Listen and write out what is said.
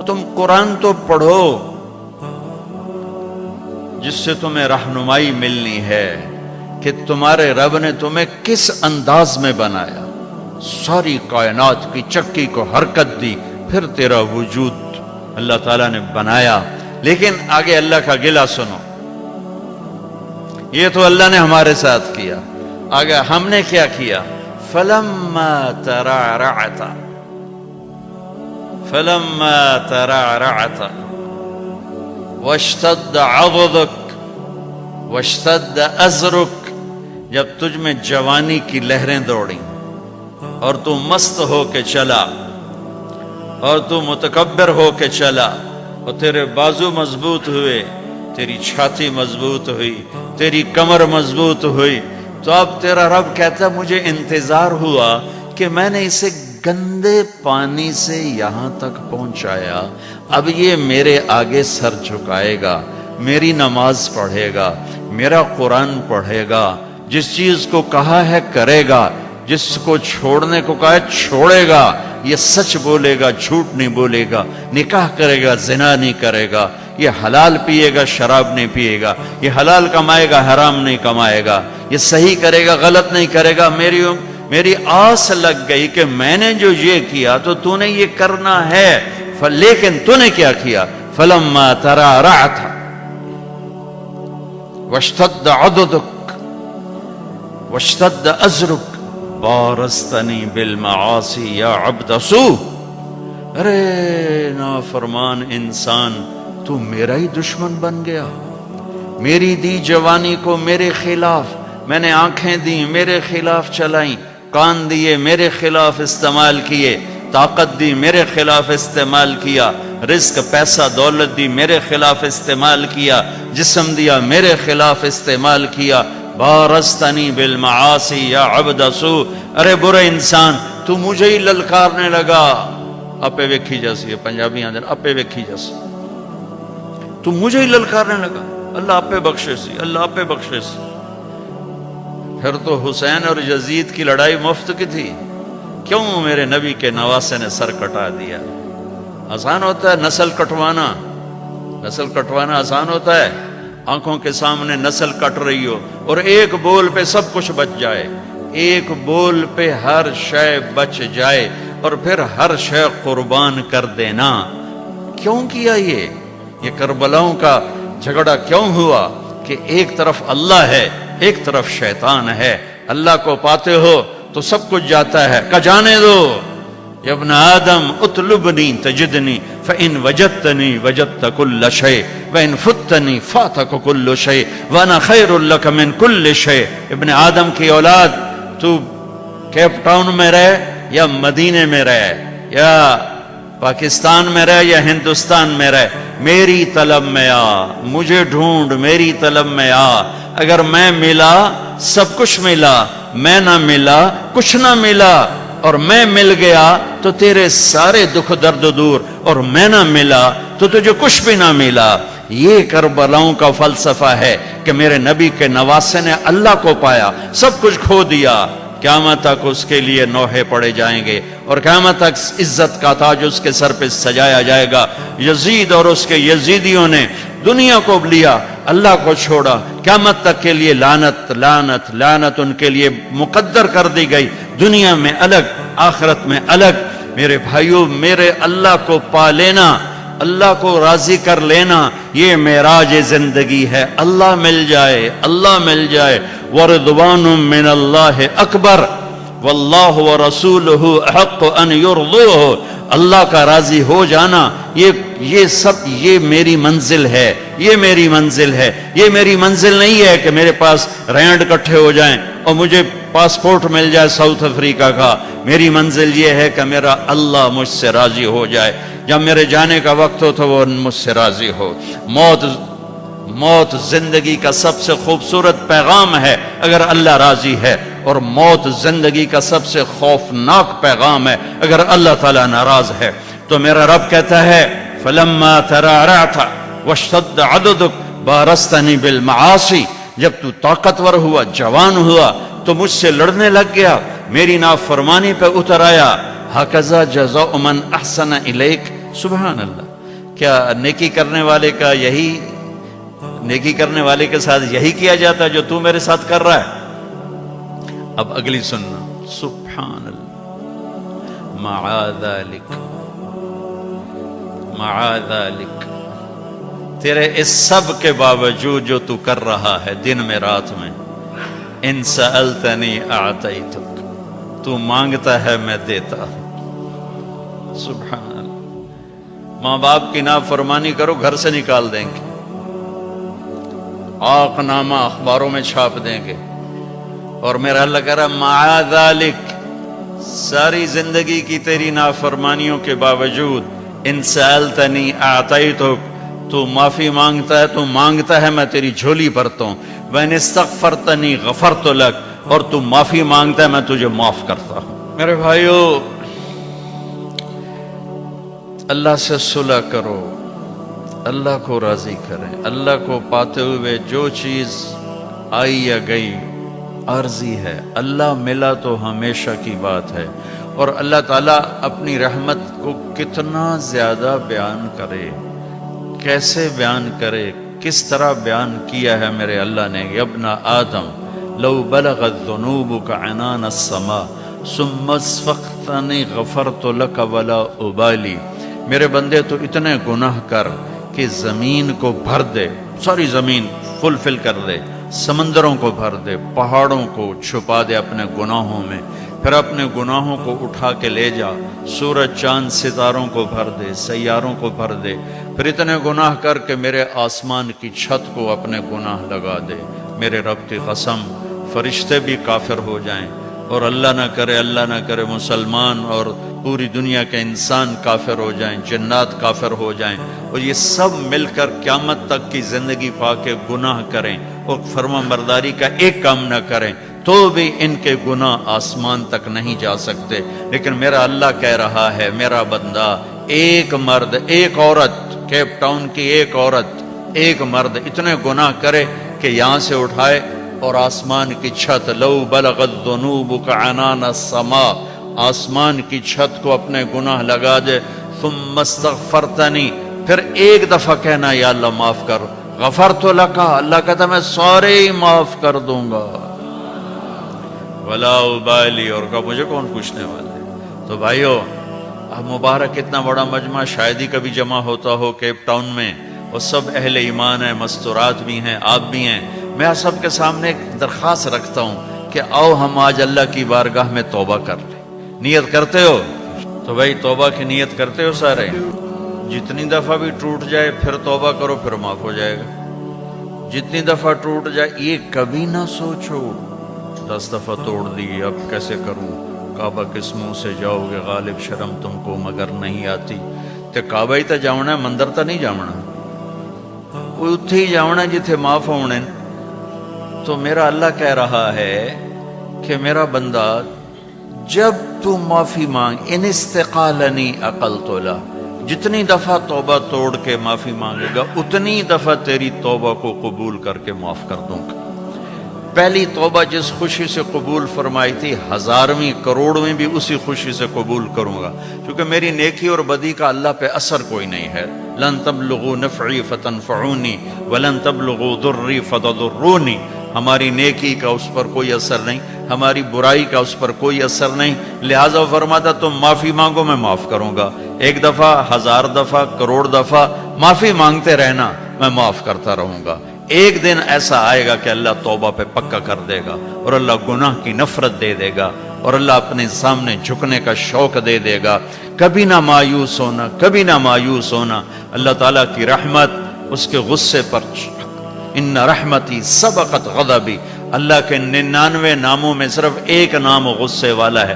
تم قرآن تو پڑھو جس سے تمہیں رہنمائی ملنی ہے کہ تمہارے رب نے تمہیں کس انداز میں بنایا، ساری کائنات کی چکی کو حرکت دی، پھر تیرا وجود اللہ تعالیٰ نے بنایا۔ لیکن آگے اللہ کا گلہ سنو، یہ تو اللہ نے ہمارے ساتھ کیا، آگے ہم نے کیا کیا؟ فَلَمَّا تَرَعْرَعْتَ فَلَمَّا تَرَعْرَعْتَ وَاشْتَدَّ عَضُدُكَ وَاشْتَدَّ أَزْرُكَ، جب تجھ میں جوانی کی لہریں دوڑیں اور تو مست ہو کے چلا اور تو متکبر ہو کے چلا اور تیرے بازو مضبوط ہوئے، تیری چھاتی مضبوط ہوئی، تیری کمر مضبوط ہوئی، تو اب تیرا رب کہتا ہے مجھے انتظار ہوا کہ میں نے اسے گندے پانی سے یہاں تک پہنچایا، اب یہ میرے آگے سر جھکائے گا، میری نماز پڑھے گا، میرا قرآن پڑھے گا، جس چیز کو کہا ہے کرے گا، جس کو چھوڑنے کو کہا ہے چھوڑے گا، یہ سچ بولے گا، جھوٹ نہیں بولے گا، نکاح کرے گا، زنا نہیں کرے گا، یہ حلال پیے گا، شراب نہیں پیے گا، یہ حلال کمائے گا، حرام نہیں کمائے گا، یہ صحیح کرے گا، غلط نہیں کرے گا۔ میری آس لگ گئی کہ میں نے جو یہ کیا تو تو نے یہ کرنا ہے، لیکن تو نے کیا کیا؟ فَلَمَّا تَرَعْرَعْتَ وَاشْتَدَّ عَضُدُكَ وَاشْتَدَّ أَزْرُكَ بارزتنی بالمعاصی یا عبد سو، ارے نافرمان انسان، تو میرا ہی دشمن بن گیا، میری دی جوانی کو میرے خلاف، میں نے آنکھیں دی میرے خلاف چلائیں، کان دیے میرے خلاف استعمال کیے، طاقت دی میرے خلاف استعمال کیا، رزق پیسہ دولت دی میرے خلاف استعمال کیا، جسم دیا میرے خلاف استعمال کیا، بارزتنی بالمعاصی یا عبد سو، ارے برے انسان تو مجھے ہی للکارنے لگا، اپے ویکھی جیسی ہے پنجابی آندر، اپے ویکھی جیسی، تو مجھے ہی للکارنے لگا، اللہ اپے بخشے سی، اللہ اپے بخشے سی۔ پھر تو حسین اور یزید کی لڑائی مفت کی تھی، کیوں میرے نبی کے نواسے نے سر کٹا دیا؟ آسان ہوتا ہے نسل کٹوانا، نسل کٹوانا آسان ہوتا ہے، آنکھوں کے سامنے نسل کٹ رہی ہو اور ایک بول پہ سب کچھ بچ جائے، ایک بول پہ ہر شے بچ جائے اور پھر ہر شے قربان کر دینا، کیوں کیا یہ کربلاؤں کا جھگڑا کیوں ہوا؟ کہ ایک طرف اللہ ہے، ایک طرف شیطان ہے، اللہ کو پاتے ہو تو سب کچھ جاتا ہے، کہ جانے دو، یا ابن آدم اطلبنی تجدنی فإن وجدتنی وجدت کل شیء وإن فتنی فاتک کل شیء وانا خیر لک من کل شیء۔ ابن آدم کی اولاد، تو کیپ ٹاؤن میں رہے یا مدینے میں رہے یا پاکستان میں رہے یا ہندوستان میں رہے، میری طلب میں آ، مجھے ڈھونڈ، میری طلب میں آ، اگر میں ملا سب کچھ ملا، میں نہ ملا کچھ نہ ملا، اور میں مل گیا تو تیرے سارے دکھ درد دور، اور میں نہ ملا تو تجھے کچھ بھی نہ ملا۔ یہ کربلاؤں کا فلسفہ ہے کہ میرے نبی کے نواسے نے اللہ کو پایا، سب کچھ کھو دیا، قیامت تک اس کے لیے نوحے پڑے جائیں گے اور قیامت تک عزت کا تاج اس کے سر پہ سجایا جائے گا۔ یزید اور اس کے یزیدیوں نے دنیا کو لیا، اللہ کو چھوڑا، قیامت تک کے لیے لعنت لعنت لعنت ان کے لیے مقدر کر دی گئی، دنیا میں الگ آخرت میں الگ۔ میرے بھائیوں، میرے اللہ کو پا لینا، اللہ کو راضی کر لینا، یہ معراج زندگی ہے۔ اللہ مل جائے، اللہ مل جائے، ورضوان من اللہ اکبر واللہ ورسولہ احق ان یرضوہ، اللہ کا راضی ہو جانا، یہ سب یہ میری منزل ہے، یہ میری منزل ہے۔ یہ میری منزل نہیں ہے کہ میرے پاس رینڈ کٹھے ہو جائیں اور مجھے پاسپورٹ مل جائے ساؤتھ افریقہ کا۔ میری منزل یہ ہے کہ میرا اللہ مجھ سے راضی ہو جائے، جب میرے جانے کا وقت ہو تو وہ مجھ سے راضی ہو۔ موت زندگی کا سب سے خوبصورت پیغام ہے اگر اللہ راضی ہے، اور موت زندگی کا سب سے خوفناک پیغام ہے اگر اللہ تعالیٰ ناراض ہے۔ تو میرا رب کہتا ہے فَلَمَّا تَرَعْرَعْتَ وَاشْتَدَّ عَضُدُكَ بَارَزْتَنِي بِالْمَعَاصِي، جب تو طاقتور ہوا، جوان ہوا تو مجھ سے لڑنے لگ گیا، میری نافرمانی پہ اتر آیا۔ هَكَذَا جَزَاءُ مَنْ أَحْسَنَ إِلَيْكَ، سبحان اللہ، کیا نیکی کرنے والے کا یہی نیکی کرنے والے کے ساتھ یہی کیا جاتا ہے جو تو میرے ساتھ کر رہا ہے؟ اب اگلی سننا، سبحان اللہ، معاذ ذلک، تیرے اس سب کے باوجود جو تو کر رہا ہے دن میں رات میں، ان سألتنی اعطیتک، تو مانگتا ہے میں دیتا ہوں۔ سبحان اللہ، ماں باپ کی نافرمانی کرو گھر سے نکال دیں گے، آق نامہ اخباروں میں چھاپ دیں گے، اور میرا اللہ کہہ رہا معاذ ذلک، ساری زندگی کی تیری نافرمانیوں کے باوجود ان سألتنی اعطیتک، تو معافی مانگتا ہے، تو مانگتا ہے میں تیری جھولی بھرتا ہوں، وَإِنِ اسْتَغْفَرْتَنِي غَفَرْتُ لَكَ، اور تو معافی مانگتا ہے میں تجھے معاف کرتا ہوں۔ میرے بھائیو، اللہ سے صلح کرو، اللہ کو راضی کریں، اللہ کو پاتے ہوئے جو چیز آئی یا گئی عارضی ہے، اللہ ملا تو ہمیشہ کی بات ہے، اور اللہ تعالیٰ اپنی رحمت کو کتنا زیادہ بیان کرے، کیسے بیان کرے، کس طرح بیان کیا ہے میرے اللہ نے، یا ابن آدم لو بلغت ذنوبک عنان السماء ثم استغفرتنی غفرت لک ولا ابالی، میرے بندے تو اتنے گناہ کر کہ زمین کو بھر دے، ساری زمین فلفل کر دے، سمندروں کو بھر دے، پہاڑوں کو چھپا دے اپنے گناہوں میں، پھر اپنے گناہوں کو اٹھا کے لے جا، سورج چاند ستاروں کو بھر دے، سیاروں کو بھر دے، پھر اتنے گناہ کر کے میرے آسمان کی چھت کو اپنے گناہ لگا دے، میرے رب کی قسم فرشتے بھی کافر ہو جائیں، اور اللہ نہ کرے مسلمان اور پوری دنیا کے انسان کافر ہو جائیں، جنات کافر ہو جائیں، اور یہ سب مل کر قیامت تک کی زندگی پا کے گناہ کریں اور فرما برداری کا ایک کام نہ کریں، تو بھی ان کے گناہ آسمان تک نہیں جا سکتے، لیکن میرا اللہ کہہ رہا ہے میرا بندہ، ایک مرد ایک عورت، کیپ ٹاؤن کی ایک عورت ایک مرد اتنے گناہ کرے کہ یہاں سے اٹھائے اور آسمان کی چھت، لو بلغت ذنوبک عنان السماء، آسمان کی چھت کو اپنے گناہ لگا دے، ثم استغفرتنی، پھر ایک دفعہ کہنا یا اللہ معاف کر، غفرت لک، اللہ کہتا میں سارے ہی معاف کر دوں گا، ولا ابالی، اور کہا مجھے کون پوچھنے والے۔ تو بھائیو، اب مبارک اتنا بڑا مجمع شاید ہی کبھی جمع ہوتا ہو کیپ ٹاؤن میں، اور سب اہل ایمان ہیں، مستورات بھی ہیں، آپ بھی ہیں، میں سب کے سامنے ایک درخواست رکھتا ہوں کہ آؤ ہم آج اللہ کی بارگاہ میں توبہ کر لیں۔ نیت کرتے ہو؟ تو بھائی توبہ کی نیت کرتے ہو سارے؟ جتنی دفعہ بھی ٹوٹ جائے پھر توبہ کرو، پھر معاف ہو جائے گا۔ جتنی دفعہ ٹوٹ جائے یہ کبھی نہ سوچو 10 دفعہ توڑ دی اب کیسے کروں، کعبہ کس منہ سے جاؤ گے غالب شرم تم کو مگر نہیں آتی، تے کعبہ ہی تے جاؤنا ہے، مندر تے نہیں جاؤنا، اتھے ہی جاؤنا جتھے معاف ہونے۔ تو میرا اللہ کہہ رہا ہے کہ میرا بندہ جب تو معافی مانگ، ان استقالنی عقلت له، جتنی دفعہ توبہ توڑ کے معافی مانگے گا اتنی دفعہ تیری توبہ کو قبول کر کے معاف کر دوں گا۔ پہلی توبہ جس خوشی سے قبول فرمائی تھی، 1000ویں کروڑویں بھی اسی خوشی سے قبول کروں گا، کیونکہ میری نیکی اور بدی کا اللہ پہ اثر کوئی نہیں ہے۔ لن تبلغوا نفعی فتنفعونی ولن تبلغوا ضری فتضرونی، ہماری نیکی کا اس پر کوئی اثر نہیں، ہماری برائی کا اس پر کوئی اثر نہیں، لہٰذا فرماتا تم معافی مانگو میں معاف کروں گا، 1 دفعہ 1000 دفعہ کروڑ دفعہ معافی مانگتے رہنا، میں معاف کرتا رہوں گا۔ ایک دن ایسا آئے گا کہ اللہ توبہ پہ پکا کر دے گا، اور اللہ گناہ کی نفرت دے دے گا، اور اللہ اپنے سامنے جھکنے کا شوق دے دے گا۔ کبھی نہ مایوس ہونا، کبھی نہ مایوس ہونا، اللہ تعالیٰ کی رحمت اس کے غصے پر، ان رحمتی سبقت غضبی، اللہ کے 99 ناموں میں صرف ایک نام غصے والا ہے۔